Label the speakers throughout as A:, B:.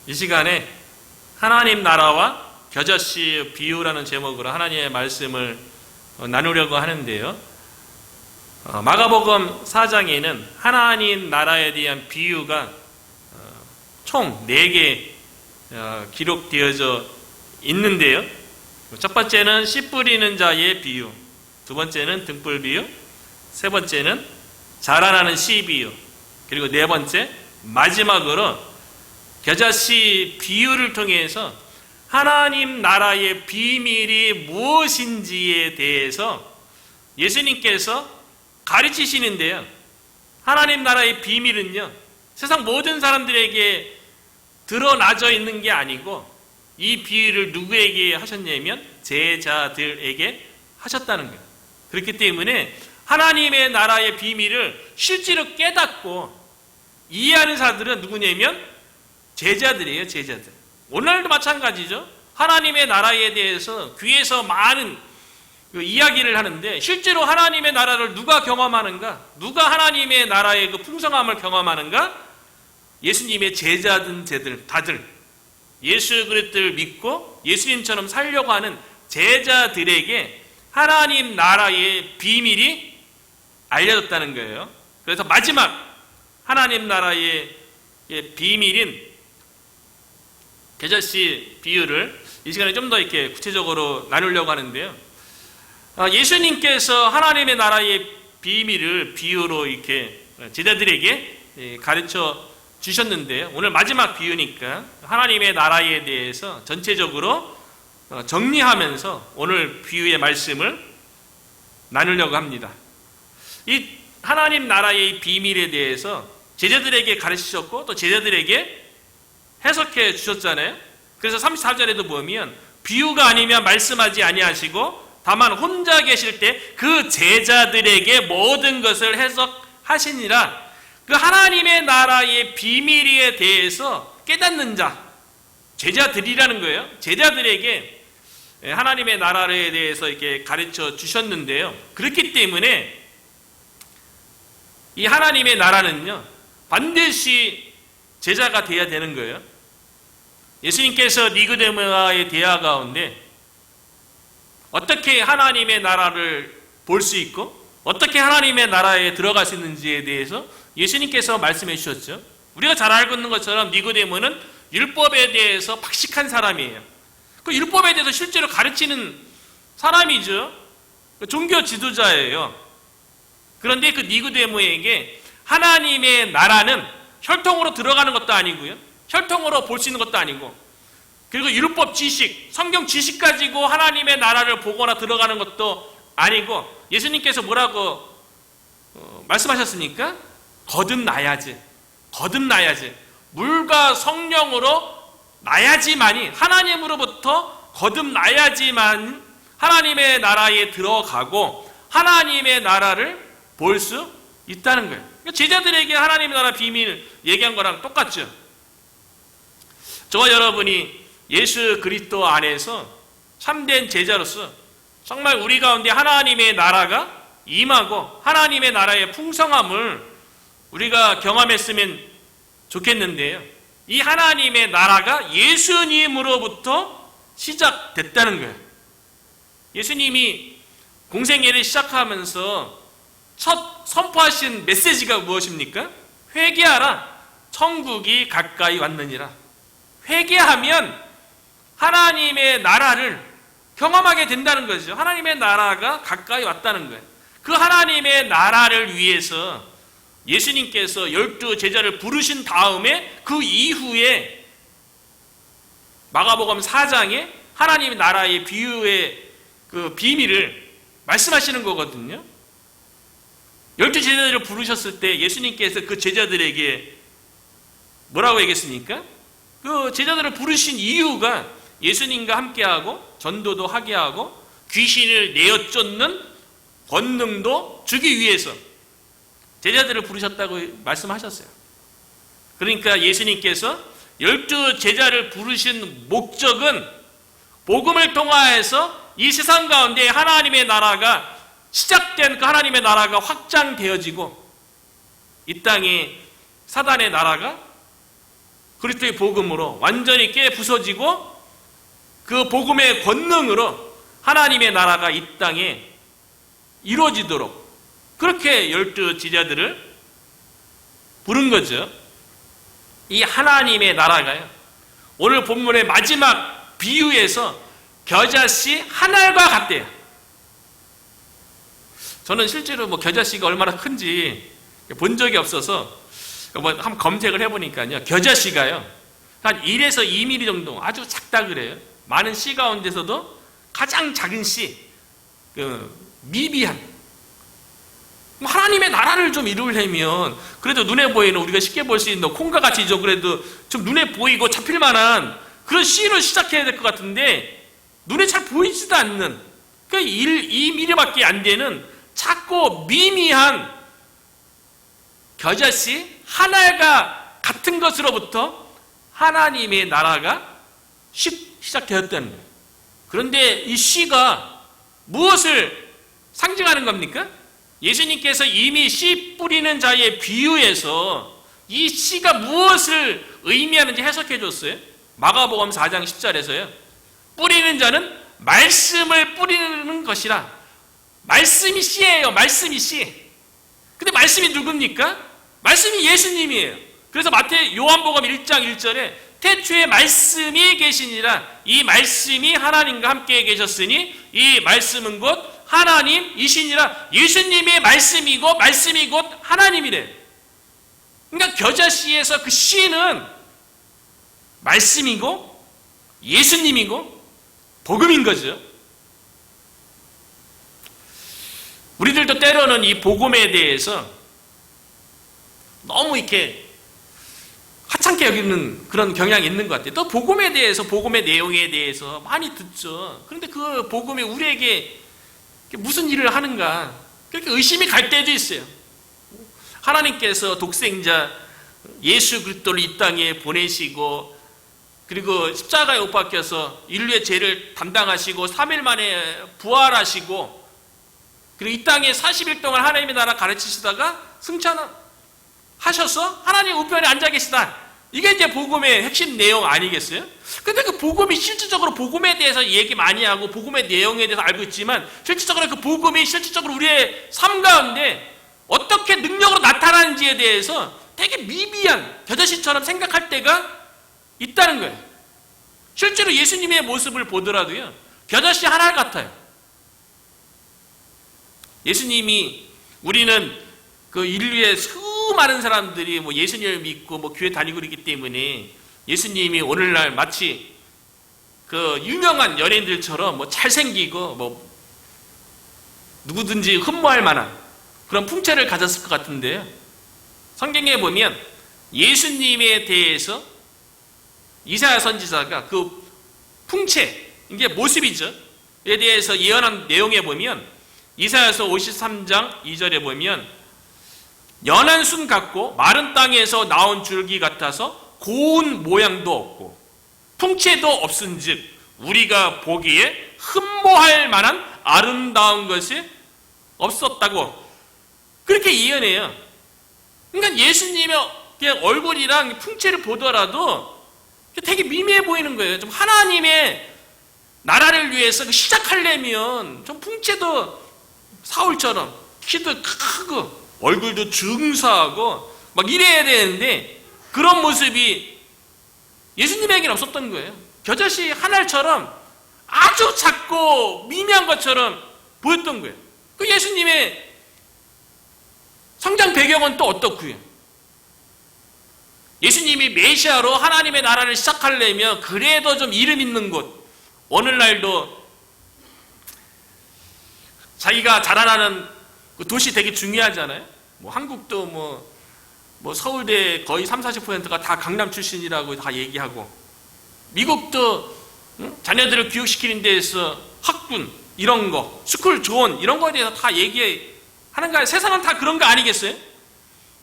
A: 이 시간에 하나님 나라와 겨자씨 비유라는 제목으로 하나님의 말씀을 나누려고 하는데요. 마가복음 4장에는 하나님 나라에 대한 비유가 총 4개 기록되어져 있는데요. 첫 번째는 씨 뿌리는 자의 비유, 두 번째는 등불 비유, 세 번째는 자라나는 씨 비유, 그리고 네 번째 마지막으로 겨자씨 비유를 통해서 하나님 나라의 비밀이 무엇인지에 대해서 예수님께서 가르치시는데요. 하나님 나라의 비밀은요, 세상 모든 사람들에게 드러나져 있는 게 아니고 이 비유를 누구에게 하셨냐면 제자들에게 하셨다는 거예요. 그렇기 때문에 하나님의 나라의 비밀을 실제로 깨닫고 이해하는 사람들은 누구냐면 제자들이에요. 제자들. 오늘날도 마찬가지죠. 하나님의 나라에 대해서 귀에서 많은 이야기를 하는데 실제로 하나님의 나라를 누가 경험하는가? 누가 하나님의 나라의 그 풍성함을 경험하는가? 예수님의 제자든 다들 예수 그리스도를 믿고 예수님처럼 살려고 하는 제자들에게 하나님 나라의 비밀이 알려졌다는 거예요. 그래서 마지막 하나님 나라의 비밀인 겨자씨 비유를 이 시간에 좀 더 이렇게 구체적으로 나누려고 하는데요. 예수님께서 하나님의 나라의 비밀을 비유로 이렇게 제자들에게 가르쳐 주셨는데요. 오늘 마지막 비유니까 하나님의 나라에 대해서 전체적으로 정리하면서 오늘 비유의 말씀을 나누려고 합니다. 이 하나님 나라의 비밀에 대해서 제자들에게 가르치셨고 또 제자들에게 해석해 주셨잖아요. 그래서 34절에도 보면 비유가 아니면 말씀하지 아니하시고 다만 혼자 계실 때 그 제자들에게 모든 것을 해석하시니라. 그 하나님의 나라의 비밀에 대해서 깨닫는 자, 제자들이라는 거예요. 제자들에게 하나님의 나라에 대해서 이렇게 가르쳐 주셨는데요. 그렇기 때문에 이 하나님의 나라는요, 반드시 제자가 되어야 되는 거예요. 예수님께서 니고데모와의 대화 가운데 어떻게 하나님의 나라를 볼 수 있고 어떻게 하나님의 나라에 들어갈 수 있는지에 대해서 예수님께서 말씀해 주셨죠. 우리가 잘 알고 있는 것처럼 니고데모는 율법에 대해서 박식한 사람이에요. 그 율법에 대해서 실제로 가르치는 사람이죠. 종교 지도자예요. 그런데 그 니고데모에게 하나님의 나라는 혈통으로 들어가는 것도 아니고요. 혈통으로 볼 수 있는 것도 아니고, 그리고 율법 지식, 성경 지식 가지고 하나님의 나라를 보거나 들어가는 것도 아니고, 예수님께서 뭐라고 말씀하셨습니까? 거듭나야지. 물과 성령으로 나야지만이, 하나님으로부터 거듭나야지만 하나님의 나라에 들어가고 하나님의 나라를 볼 수 있다는 거예요. 제자들에게 하나님의 나라 비밀 얘기한 거랑 똑같죠. 저와 여러분이 예수 그리스도 안에서 참된 제자로서 정말 우리 가운데 하나님의 나라가 임하고 하나님의 나라의 풍성함을 우리가 경험했으면 좋겠는데요. 이 하나님의 나라가 예수님으로부터 시작됐다는 거예요. 예수님이 공생애를 시작하면서 첫 선포하신 메시지가 무엇입니까? 회개하라, 천국이 가까이 왔느니라. 회개하면 하나님의 나라를 경험하게 된다는 거죠. 하나님의 나라가 가까이 왔다는 거예요. 그 하나님의 나라를 위해서 예수님께서 12 제자를 부르신 다음에 그 이후에 마가복음 4장에 하나님의 나라의 비유의 그 비밀을 말씀하시는 거거든요. 12 제자들을 부르셨을 때 예수님께서 그 제자들에게 뭐라고 얘기했습니까? 그 제자들을 부르신 이유가 예수님과 함께하고 전도도 하게 하고 귀신을 내어 쫓는 권능도 주기 위해서 제자들을 부르셨다고 말씀하셨어요. 그러니까 예수님께서 12 제자를 부르신 목적은 복음을 통하여서 이 세상 가운데 하나님의 나라가 시작된 그 하나님의 나라가 확장되어지고 이 땅에 사단의 나라가 그리스도의 복음으로 완전히 깨 부서지고 그 복음의 권능으로 하나님의 나라가 이 땅에 이루어지도록 그렇게 12 제자들을 부른 거죠. 이 하나님의 나라가요, 오늘 본문의 마지막 비유에서 겨자씨 한 알과 같대요. 저는 실제로 겨자씨가 얼마나 큰지 본 적이 없어서 한번 검색을 해보니까요, 겨자씨가요 한 1에서 2mm 정도 아주 작다 그래요. 많은 씨 가운데서도 가장 작은 씨, 미비한 하나님의 나라를 좀 이루려면 그래도 눈에 보이는, 우리가 쉽게 볼 수 있는 콩과 같이 좀 그래도 좀 눈에 보이고 잡힐 만한 그런 씨로 시작해야 될 것 같은데 눈에 잘 보이지도 않는 2mm밖에 안 되는 작고 미미한 겨자씨 하나가 같은 것으로부터 하나님의 나라가 시작되었다는 거예요. 그런데 이 씨가 무엇을 상징하는 겁니까? 예수님께서 이미 씨 뿌리는 자의 비유에서 이 씨가 무엇을 의미하는지 해석해 줬어요. 마가복음 4장 10절에서요. 뿌리는 자는 말씀을 뿌리는 것이라. 말씀이 씨예요. 말씀이 씨. 근데 말씀이 누굽니까? 말씀이 예수님이에요. 그래서 요한복음 1장 1절에 태초에 말씀이 계시니라. 이 말씀이 하나님과 함께 계셨으니 이 말씀은 곧 하나님이시니라. 예수님의 말씀이고 말씀이 곧 하나님이래. 그러니까 겨자씨에서 그 씨는 말씀이고 예수님이고 복음인 거죠. 우리들도 때로는 이 복음에 대해서 너무 이렇게 하찮게 여기는 그런 경향이 있는 것 같아요. 또 복음에 대해서, 복음의 내용에 대해서 많이 듣죠. 그런데 그 복음이 우리에게 무슨 일을 하는가 그렇게 의심이 갈 때도 있어요. 하나님께서 독생자 예수 그리스도를 이 땅에 보내시고 그리고 십자가에 못 박혀서 인류의 죄를 담당하시고 3일 만에 부활하시고 그리고 이 땅에 40일 동안 하나님의 나라 가르치시다가 승천하셔서 하나님 우편에 앉아 계시다. 이게 이제 복음의 핵심 내용 아니겠어요? 근데 그 복음이 실질적으로 복음에 대해서 얘기 많이 하고 복음의 내용에 대해서 알고 있지만 실질적으로 그 복음이 실질적으로 우리의 삶 가운데 어떻게 능력으로 나타나는지에 대해서 되게 미비한 겨자씨처럼 생각할 때가 있다는 거예요. 실제로 예수님의 모습을 보더라도요, 겨자씨 하나 같아요. 예수님이, 우리는 그 인류의 수많은 사람들이 예수님을 믿고 교회 다니고 있기 때문에 예수님이 오늘날 마치 그 유명한 연예인들처럼 잘생기고 누구든지 흠모할 만한 그런 풍채를 가졌을 것 같은데요. 성경에 보면 예수님에 대해서 이사야 선지자가 그 풍채, 이게 모습이죠. 에 대해서 예언한 내용에 보면 이사야서 53장 2절에 보면 연한 순 같고 마른 땅에서 나온 줄기 같아서 고운 모양도 없고 풍채도 없은즉 우리가 보기에 흠모할 만한 아름다운 것이 없었다고 그렇게 예언해요. 그러니까 예수님의 그냥 얼굴이랑 풍채를 보더라도 되게 미미해 보이는 거예요. 좀 하나님의 나라를 위해서 시작하려면 좀 풍채도 사울처럼 키도 크고 얼굴도 증사하고 이래야 되는데 그런 모습이 예수님에게는 없었던 거예요. 겨자씨 한 알처럼 아주 작고 미미한 것처럼 보였던 거예요. 그 예수님의 성장 배경은 또 어떻고요? 예수님이 메시아로 하나님의 나라를 시작하려면 그래도 좀 이름 있는 곳, 오늘날도 자기가 자라나는 그 도시 되게 중요하잖아요. 한국도 서울대 거의 30-40%가 다 강남 출신이라고 다 얘기하고, 미국도 자녀들을 교육시키는 데에서 학군 이런 거, 스쿨 존 이런 거에 대해서 다 얘기하는 거예요. 세상은 다 그런 거 아니겠어요?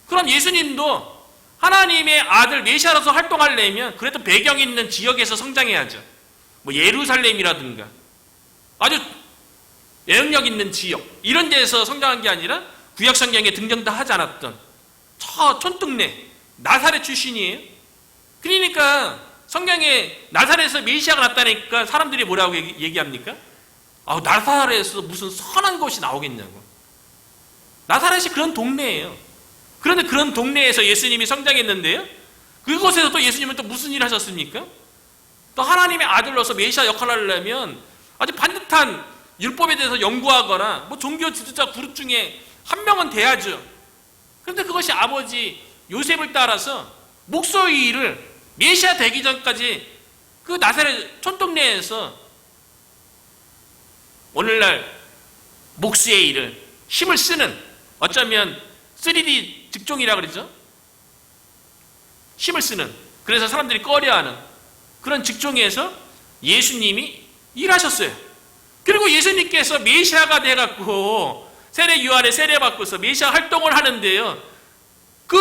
A: 그럼 예수님도 하나님의 아들 메시아로서 활동하려면 그래도 배경 있는 지역에서 성장해야죠. 예루살렘이라든가 아주 영향력 있는 지역 이런 데서 성장한 게 아니라 구약 성경에 등장도 하지 않았던 저 촌동네 나사렛 출신이에요. 그러니까 성경에 나사렛에서 메시아가 났다니까 사람들이 뭐라고 얘기합니까? 나사렛에서 무슨 선한 것이 나오겠냐고. 나사렛이 그런 동네예요. 그런데 그런 동네에서 예수님이 성장했는데요, 그곳에서 또 예수님은 또 무슨 일을 하셨습니까? 또 하나님의 아들로서 메시아 역할을 하려면 아주 반듯한 율법에 대해서 연구하거나 종교 지도자 그룹 중에 한 명은 돼야죠. 그런데 그것이 아버지 요셉을 따라서 목소의 일을 메시아 되기 전까지 그 나사렛 촌동네에서 오늘날 목수의 일을 힘을 쓰는, 어쩌면 3D 직종이라 그러죠. 힘을 쓰는, 그래서 사람들이 꺼려하는 그런 직종에서 예수님이 일하셨어요. 그리고 예수님께서 메시아가 돼갖고 세례 요한에 세례받고서 메시아 활동을 하는데요, 그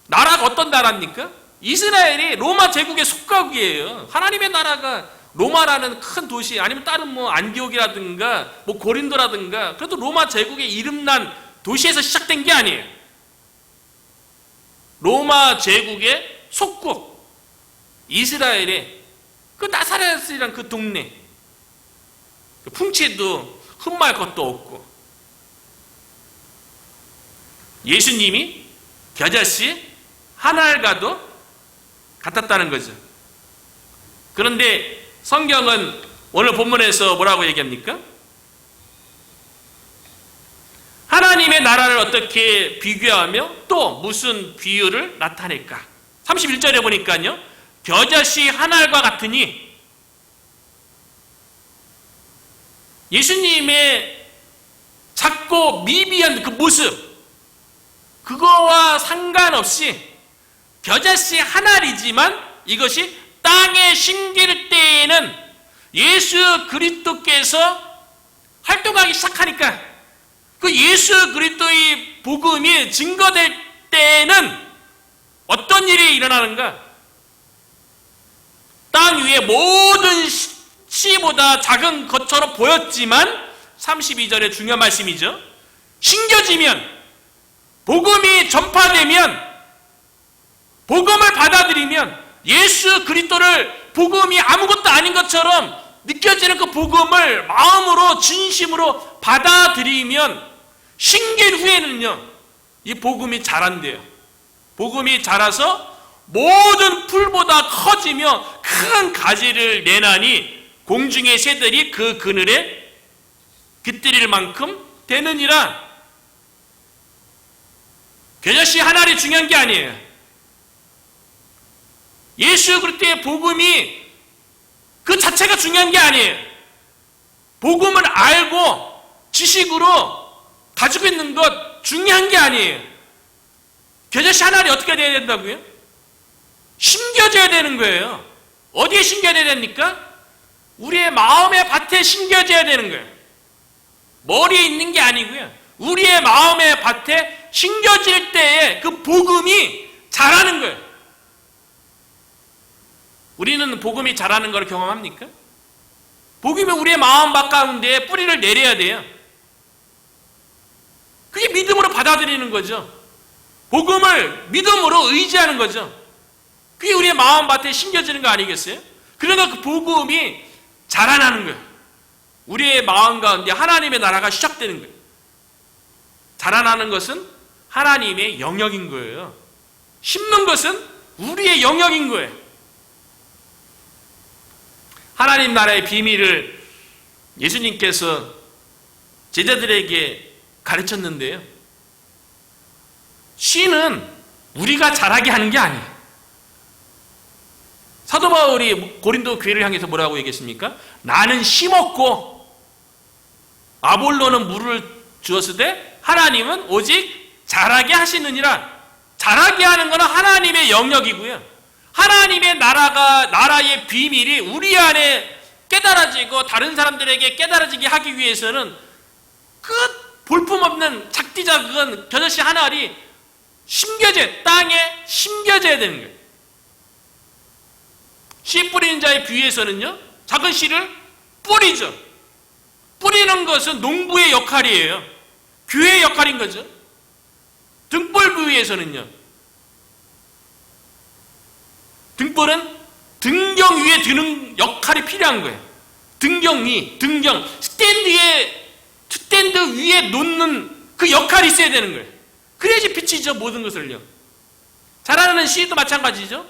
A: 나라가 어떤 나라입니까? 이스라엘이 로마 제국의 속가국이에요. 하나님의 나라가 로마라는 큰 도시, 아니면 다른 안디옥이라든가 고린도라든가, 그래도 로마 제국의 이름난 도시에서 시작된 게 아니에요. 로마 제국의 속국 이스라엘의 그 나사렛이란 그 동네, 풍채도 흠말 것도 없고, 예수님이 겨자씨 한 알과도 같았다는 거죠. 그런데 성경은 오늘 본문에서 뭐라고 얘기합니까? 하나님의 나라를 어떻게 비교하며 또 무슨 비유를 나타낼까? 31절에 보니까요, 겨자씨 한 알과 같으니, 예수님의 작고 미비한 그 모습, 그거와 상관없이 겨자씨 한 알이지만 이것이 땅에 심길 때에는 예수 그리스도께서 활동하기 시작하니까, 그 예수 그리스도의 복음이 증거될 때에는 어떤 일이 일어나는가? 땅 위에 모든 씨보다 작은 것처럼 보였지만 32절의 중요한 말씀이죠. 심겨지면, 복음이 전파되면, 복음을 받아들이면, 예수 그리스도를 복음이 아무것도 아닌 것처럼 느껴지는 그 복음을 마음으로 진심으로 받아들이면, 심긴 후에는요, 이 복음이 자란대요. 복음이 자라서 모든 풀보다 커지며 큰 가지를 내나니 공중의 새들이 그 그늘에 깃들일 만큼 되느니라. 겨자씨 한 알이 중요한 게 아니에요. 예수 그리스도의 복음이 그 자체가 중요한 게 아니에요. 복음을 알고 지식으로 가지고 있는 것 중요한 게 아니에요. 겨자씨 한 알이 어떻게 돼야 된다고요? 심겨져야 되는 거예요. 어디에 심겨져야 됩니까? 우리의 마음의 밭에 심겨져야 되는 거예요. 머리에 있는 게 아니고요, 우리의 마음의 밭에 심겨질 때에 그 복음이 자라는 거예요. 우리는 복음이 자라는 걸 경험합니까? 복음이 우리의 마음밭 가운데 뿌리를 내려야 돼요. 그게 믿음으로 받아들이는 거죠. 복음을 믿음으로 의지하는 거죠. 그게 우리의 마음밭에 심겨지는 거 아니겠어요? 그러니까 그 복음이 자라나는 거예요. 우리의 마음 가운데 하나님의 나라가 시작되는 거예요. 자라나는 것은 하나님의 영역인 거예요. 심는 것은 우리의 영역인 거예요. 하나님 나라의 비밀을 예수님께서 제자들에게 가르쳤는데요, 씨는 우리가 자라게 하는 게 아니에요. 사도 바울이 고린도 교회를 향해서 뭐라고 얘기했습니까? 나는 심었고 아볼로는 물을 주었을 때 하나님은 오직 자라게 하시느니라. 자라게 하는 것은 하나님의 영역이고요, 하나님의 나라의 비밀이 우리 안에 깨달아지고 다른 사람들에게 깨달아지게 하기 위해서는 그 볼품없는 작디작은 겨자씨 한 알이 땅에 심겨져야 되는 거예요. 씨 뿌리는 자의 비유에서는요, 작은 씨를 뿌리죠. 뿌리는 것은 농부의 역할이에요. 교회의 역할인 거죠. 등불 비유에서는요, 등불은 등경 위에 드는 역할이 필요한 거예요. 등경 스탠드 위에 놓는 그 역할이 있어야 되는 거예요. 그래야지 비치죠, 모든 것을요. 자라나는 씨도 마찬가지죠.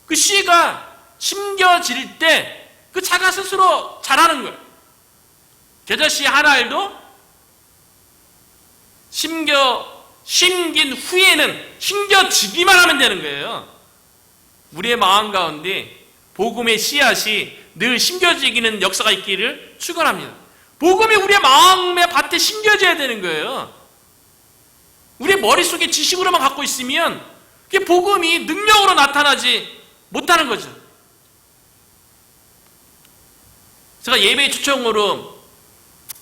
A: 그 씨가 심겨질 때 그 차가 스스로 자라는 거예요. 겨자씨 한 알도 심긴 후에는 심겨지기만 하면 되는 거예요. 우리의 마음 가운데 복음의 씨앗이 늘 심겨지기는 역사가 있기를 축원합니다. 복음이 우리의 마음의 밭에 심겨져야 되는 거예요. 우리의 머릿속에 지식으로만 갖고 있으면 그게 복음이 능력으로 나타나지 못하는 거죠. 제가 예배 초청으로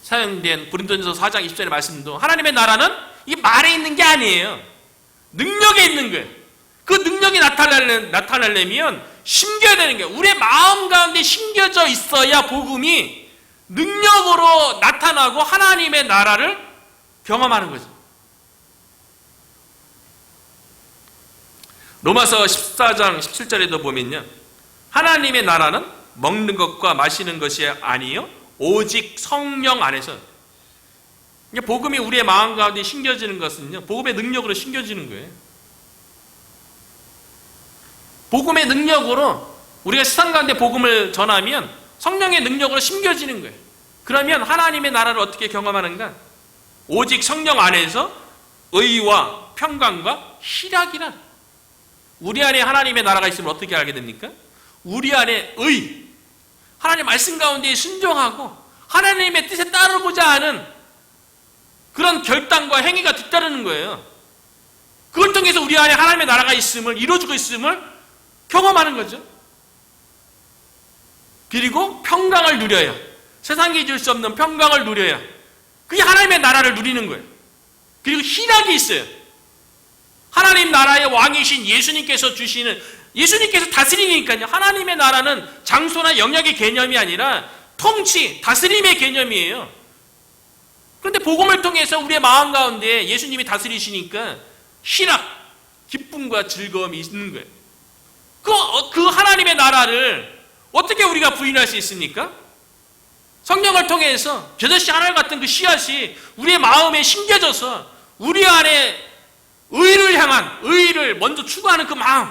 A: 사용된 고린도전서 4장 20절의 말씀도 하나님의 나라는 이 말에 있는 게 아니에요. 능력에 있는 거예요. 그 능력이 나타나려면 심겨야 되는 거예요. 우리의 마음 가운데 심겨져 있어야 복음이 능력으로 나타나고 하나님의 나라를 경험하는 거죠. 로마서 14장 17절에도 보면요, 하나님의 나라는 먹는 것과 마시는 것이 아니요 오직 성령 안에서. 복음이 우리의 마음 가운데 심겨지는 것은요, 복음의 능력으로 심겨지는 거예요. 복음의 능력으로 우리가 세상 가운데 복음을 전하면 성령의 능력으로 심겨지는 거예요. 그러면 하나님의 나라를 어떻게 경험하는가? 오직 성령 안에서 의와 평강과 희락이란. 우리 안에 하나님의 나라가 있으면 어떻게 알게 됩니까? 우리 안에 하나님 말씀 가운데 순종하고 하나님의 뜻에 따르고자 하는 그런 결단과 행위가 뒤따르는 거예요. 그걸 통해서 우리 안에 하나님의 나라가 있음을, 이루어지고 있음을 경험하는 거죠. 그리고 평강을 누려야, 세상이 줄 수 없는 평강을 누려야 그게 하나님의 나라를 누리는 거예요. 그리고 희락이 있어요. 하나님 나라의 왕이신 예수님께서 다스리니까요. 하나님의 나라는 장소나 영역의 개념이 아니라 통치, 다스림의 개념이에요. 그런데 복음을 통해서 우리의 마음 가운데 예수님이 다스리시니까 희락, 기쁨과 즐거움이 있는 거예요. 그 하나님의 나라를 어떻게 우리가 부인할 수 있습니까? 성령을 통해서 겨자씨 하나 같은 그 씨앗이 우리의 마음에 심겨져서 우리 안에 의를 먼저 추구하는 그 마음,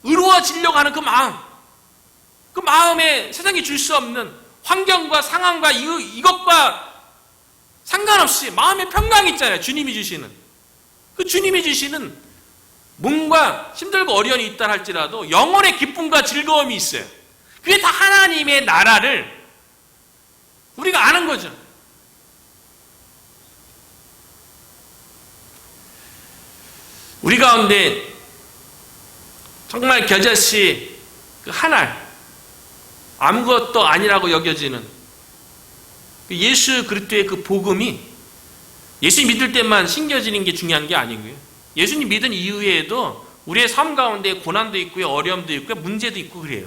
A: 의로워지려고 하는 그 마음에 세상이 줄 수 없는 환경과 상황과 이것과 상관없이 마음의 평강이 있잖아요. 주님이 주시는. 그 주님이 주시는 뭔가 힘들고 어려움이 있다 할지라도 영혼의 기쁨과 즐거움이 있어요. 그게 다 하나님의 나라를 우리가 아는 거죠. 우리 가운데 정말 겨자씨 그 한 알, 아무것도 아니라고 여겨지는 예수 그리스도의 그 복음이 예수 믿을 때만 심겨지는 게 중요한 게 아니고요. 예수님 믿은 이후에도 우리의 삶 가운데 고난도 있고요, 어려움도 있고요, 문제도 있고 그래요.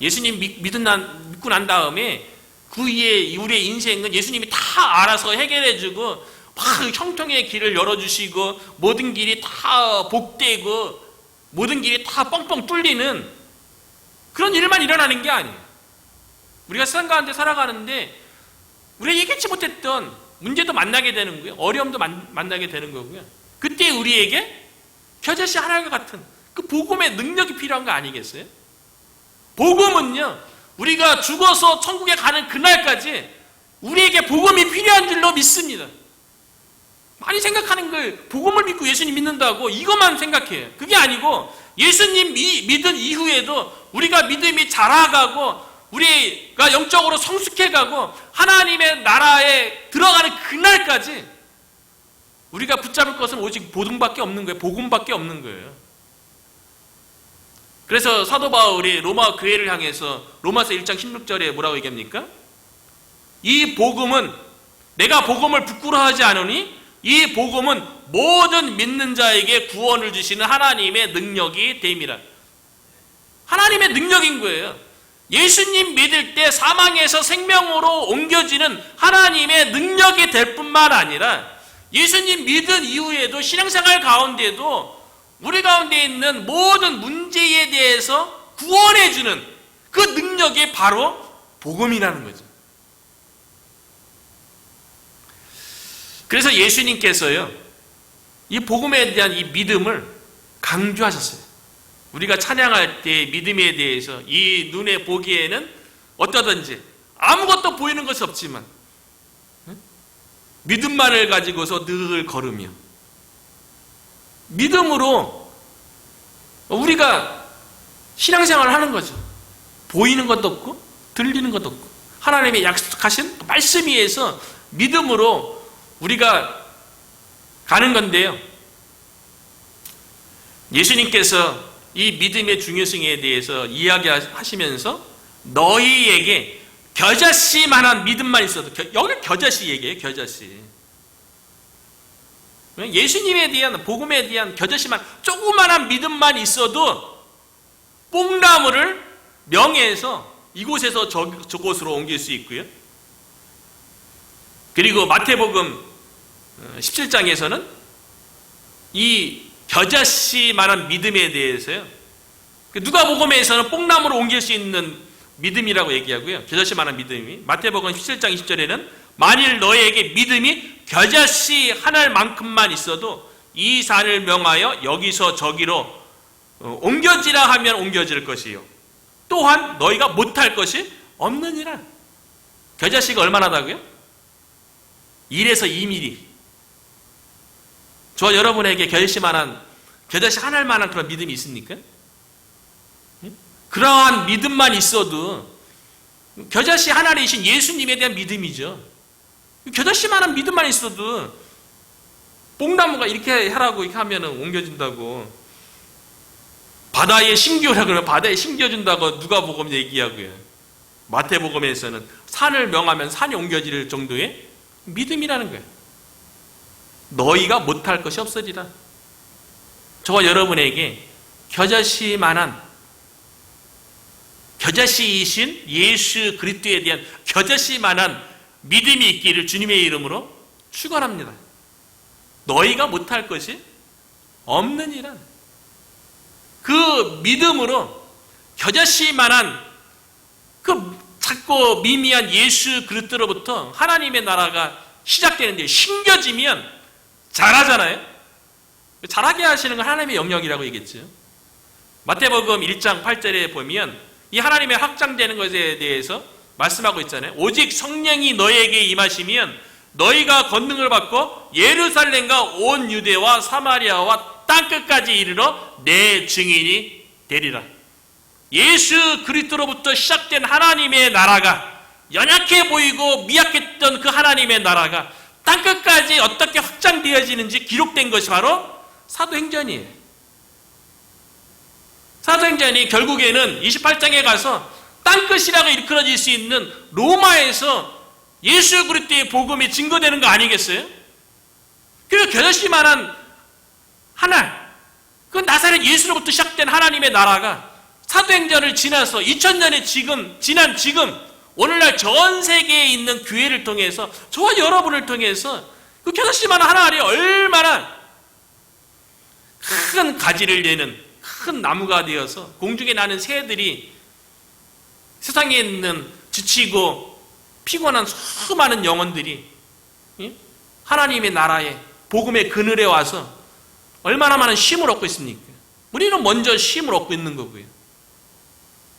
A: 예수님 믿고 난 다음에 그 위에 우리의 인생은 예수님이 다 알아서 해결해주고 막 형통의 길을 열어주시고 모든 길이 다 복되고 모든 길이 다 뻥뻥 뚫리는 그런 일만 일어나는 게 아니에요. 우리가 세상 가운데 살아가는데 우리가 예기치 못했던 문제도 만나게 되는 거예요. 어려움도 만나게 되는 거고요. 그때 우리에게 겨자씨 하나과 같은 그 복음의 능력이 필요한 거 아니겠어요? 복음은요, 우리가 죽어서 천국에 가는 그날까지 우리에게 복음이 필요한 줄로 믿습니다. 많이 생각하는 걸 복음을 믿고 예수님 믿는다고 이것만 생각해요. 그게 아니고 예수님 믿은 이후에도 우리가 믿음이 자라가고 우리가 영적으로 성숙해가고 하나님의 나라에 들어가는 그날까지 우리가 붙잡을 것은 오직 복음밖에 없는 거예요. 복음밖에 없는 거예요. 그래서 사도 바울이 로마 교회를 향해서 로마서 1장 16절에 뭐라고 얘기합니까? 이 복음은 내가 복음을 부끄러워하지 않으니 이 복음은 모든 믿는 자에게 구원을 주시는 하나님의 능력이 됨이라. 하나님의 능력인 거예요. 예수님 믿을 때 사망에서 생명으로 옮겨지는 하나님의 능력이 될 뿐만 아니라 예수님 믿은 이후에도 신앙생활 가운데도 우리 가운데 있는 모든 문제에 대해서 구원해주는 그 능력이 바로 복음이라는 거죠. 그래서 예수님께서요, 이 복음에 대한 이 믿음을 강조하셨어요. 우리가 찬양할 때 믿음에 대해서 이 눈에 보기에는 어떠든지 아무것도 보이는 것이 없지만 믿음만을 가지고서 늘 걸으며 믿음으로 우리가 신앙생활을 하는 거죠. 보이는 것도 없고 들리는 것도 없고 하나님의 약속하신 말씀 위에서 믿음으로 우리가 가는 건데요. 예수님께서 이 믿음의 중요성에 대해서 이야기하시면서 너희에게 겨자씨만한 믿음만 있어도, 여기 겨자씨 얘기예요. 겨자씨. 예수님에 대한 복음에 대한 겨자씨만 조그만한 믿음만 있어도 뽕나무를 명해서 이곳에서 저곳으로 옮길 수 있고요. 그리고 마태복음 17장에서는 이 겨자씨만한 믿음에 대해서요, 누가복음에서는 뽕나무로 옮길 수 있는 믿음이라고 얘기하고요. 겨자씨만한 믿음이 마태복음 17장 20절에는 만일 너에게 믿음이 겨자씨 하나만큼만 있어도 이 산을 명하여 여기서 저기로 옮겨지라 하면 옮겨질 것이요 또한 너희가 못할 것이 없느니라. 겨자씨가 얼마나다고요? 1에서 2mm. 저 여러분에게 겨자씨 하나만한 그런 믿음이 있습니까? 그러한 믿음만 있어도 겨자씨 하나이신 예수님에 대한 믿음이죠. 겨자씨만한 믿음만 있어도 뽕나무가 이렇게 하라고 이렇게 하면 옮겨진다고, 바다에 심겨라 그러면 바다에 심겨준다고 누가복음 얘기하고요. 마태복음에서는 산을 명하면 산이 옮겨질 정도의 믿음이라는 거예요. 너희가 못할 것이 없으리라. 저와 여러분에게 겨자씨이신 예수 그리스도에 대한 겨자씨만한 믿음이 있기를 주님의 이름으로 축원합니다. 너희가 못할 것이 없느니라. 그 믿음으로 겨자씨만한 그 작고 미미한 예수 그리스도로부터 하나님의 나라가 시작되는데 심겨지면 잘하잖아요. 잘하게 하시는 건 하나님의 영역이라고 얘기했죠. 마태복음 1장 8절에 보면 이 하나님의 확장되는 것에 대해서 말씀하고 있잖아요. 오직 성령이 너희에게 임하시면 너희가 권능을 받고 예루살렘과 온 유대와 사마리아와 땅끝까지 이르러 내 증인이 되리라. 예수 그리스도로부터 시작된 하나님의 나라가, 연약해 보이고 미약했던 그 하나님의 나라가 땅끝까지 어떻게 확장되어지는지 기록된 것이 바로 사도행전이에요. 사도행전이 결국에는 28장에 가서 땅끝이라고 일컬어질 수 있는 로마에서 예수 그리스도의 복음이 증거되는 거 아니겠어요? 그리고 겨자씨만한 하나, 그 나사렛 예수로부터 시작된 하나님의 나라가 사도행전을 지나서 2000년의 지금 오늘날 전 세계에 있는 교회를 통해서, 저와 여러분을 통해서 그 겨자씨만한 하나 아래 얼마나 큰 가지를 내는 큰 나무가 되어서 공중에 나는 새들이 세상에 있는 지치고 피곤한 수많은 영혼들이 하나님의 나라에 복음의 그늘에 와서 얼마나 많은 쉼을 얻고 있습니까? 우리는 먼저 쉼을 얻고 있는 거고요.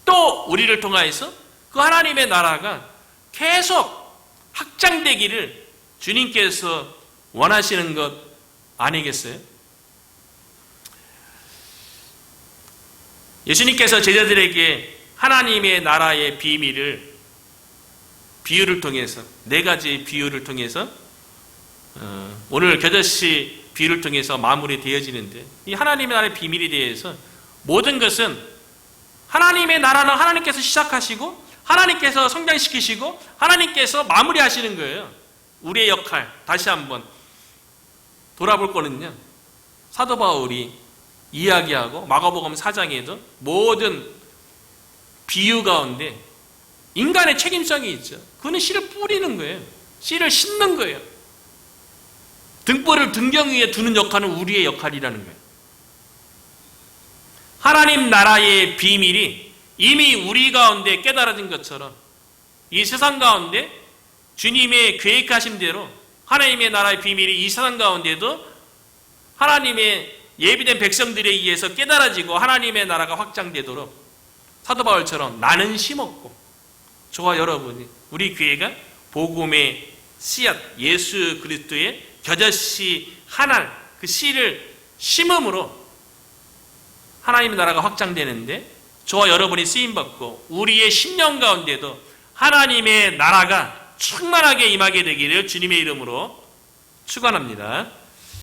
A: 또 우리를 통하여서 그 하나님의 나라가 계속 확장되기를 주님께서 원하시는 것 아니겠어요? 예수님께서 제자들에게 하나님의 나라의 비밀을 비유를 통해서, 4가지 비유를 통해서 오늘 겨자씨 비유를 통해서 마무리되어지는데, 이 하나님의 나라의 비밀에 대해서 모든 것은 하나님의 나라는 하나님께서 시작하시고 하나님께서 성장시키시고 하나님께서 마무리하시는 거예요. 우리의 역할 다시 한번 돌아볼 거는요, 사도 바울이 이야기하고 마가복음 4장에도 모든 비유 가운데 인간의 책임성이 있죠. 그는 씨를 뿌리는 거예요. 씨를 심는 거예요. 등불을 등경 위에 두는 역할은 우리의 역할이라는 거예요. 하나님 나라의 비밀이 이미 우리 가운데 깨달아진 것처럼 이 세상 가운데 주님의 계획하신 대로 하나님의 나라의 비밀이 이 세상 가운데도 하나님의 예비된 백성들에 의해서 깨달아지고 하나님의 나라가 확장되도록 사도 바울처럼 나는 심었고 저와 여러분이 우리 교회가 복음의 씨앗 예수 그리스도의 겨자씨 하나 그 씨를 심음으로 하나님의 나라가 확장되는데 저와 여러분이 쓰임받고 우리의 심령 가운데도 하나님의 나라가 충만하게 임하게 되기를 주님의 이름으로 축원합니다.